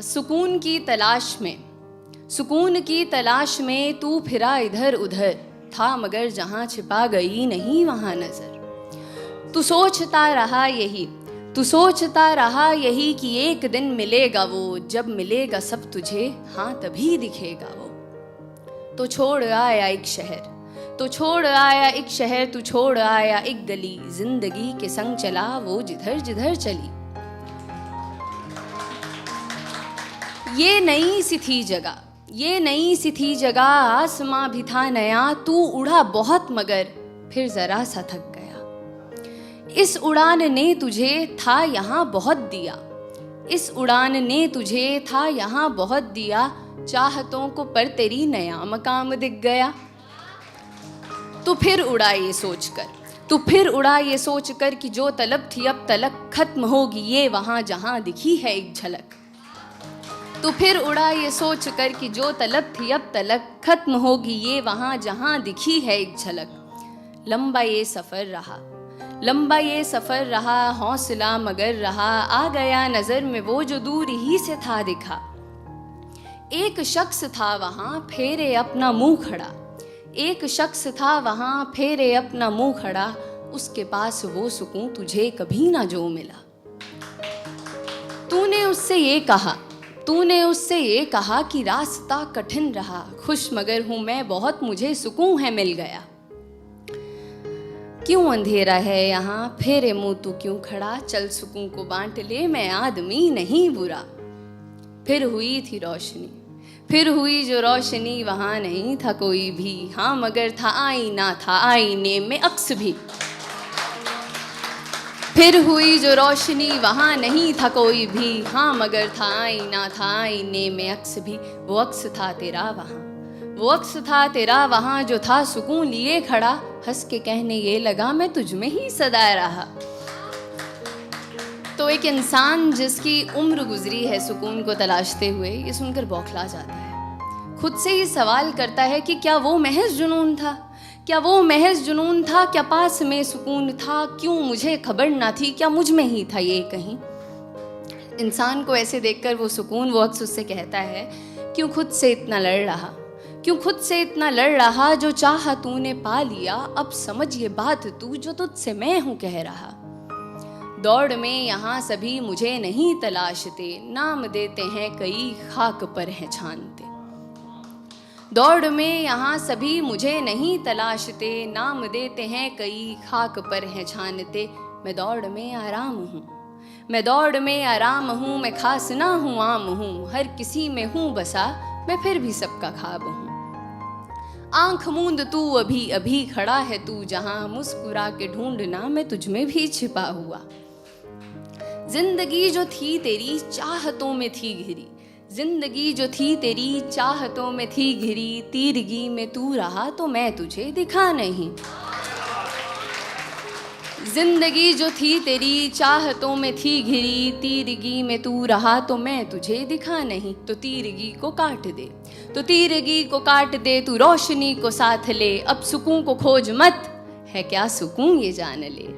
सुकून की तलाश में तू फिरा इधर उधर था, मगर जहाँ छिपा गई नहीं वहाँ नजर। तू सोचता रहा यही कि एक दिन मिलेगा वो, जब मिलेगा सब तुझे हाँ तभी दिखेगा वो। तो छोड़ आया एक शहर, तू छोड़ आया एक गली, जिंदगी के संग चला वो जिधर जिधर चली। ये नई सी थी जगह, आसमां भी था नया, तू उड़ा बहुत मगर फिर जरा सा थक गया। इस उड़ान ने तुझे था यहाँ बहुत दिया, चाहतों को पर तेरी नया मकाम दिख गया। तो फिर उड़ा ये सोचकर कि जो तलब थी अब तलक खत्म होगी ये वहाँ जहाँ दिखी है एक झलक। तो फिर उड़ा ये सोचकर कि जो तलब थी अब तलक खत्म होगी ये वहाँ जहाँ दिखी है एक झलक। लंबा ये सफ़र रहा, हौसला मगर रहा, आ गया नज़र में वो जो दूर ही से था दिखा। एक शख्स था वहाँ फेरे अपना मुंह खड़ा, उसके पास वो सुकून तुझे कभी ना जो मिला। तूने उससे ये कहा कि रास्ता कठिन रहा, खुश मगर हूँ मैं बहुत, मुझे सुकून है मिल गया। क्यों अंधेरा है यहाँ, फेरे मुँह तू क्यों खड़ा, चल सुकून को बांट ले, मैं आदमी नहीं बुरा। फिर हुई जो रोशनी, वहाँ नहीं था कोई भी, हाँ मगर था आईना, था आईने में अक्स भी। फिर हुई जो रोशनी, वहाँ नहीं था कोई भी, हाँ मगर था आईना, था आईने में अक्स भी। वो अक्स था तेरा वहाँ जो था सुकून लिए खड़ा, हंस के कहने ये लगा मैं तुझ में ही सदा रहा। तो एक इंसान जिसकी उम्र गुजरी है सुकून को तलाशते हुए, ये सुनकर बौखला जाता है। खुद से ही सवाल करता है कि क्या वो महज जुनून था, क्या पास में सुकून था, क्यों मुझे खबर ना थी, क्या मुझ में ही था ये कहीं। इंसान को ऐसे देखकर वो सुकून वो अक्स उससे कहता है, क्यों खुद से इतना लड़ रहा, जो चाहा तूने पा लिया, अब समझ ये बात तू जो तुझसे मैं हूँ कह रहा। दौड़ में यहाँ सभी मुझे नहीं तलाशते, नाम देते हैं कई खाक पर हैं छानते। दौड़ में यहाँ सभी मुझे नहीं तलाशते, नाम देते हैं कई खाक पर हैं छानते। मैं दौड़ में आराम हूँ, मैं खास ना हूँ आम हूँ, हर किसी में हूँ बसा, मैं फिर भी सबका ख्वाब हूँ। आंख मूंद तू अभी खड़ा है तू जहाँ, मुस्कुरा के ढूंढना मैं तुझ में भी छिपा हुआ। जिंदगी जो थी तेरी चाहतों में थी घिरी, तीरगी में तू रहा तो मैं तुझे दिखा नहीं। जिंदगी जो थी तेरी चाहतों में थी घिरी, तीरगी में तू रहा तो मैं तुझे दिखा नहीं। तो तीरगी को काट दे तू रोशनी को साथ ले, अब सुकून को खोज मत, है क्या सुकून ये जान ले।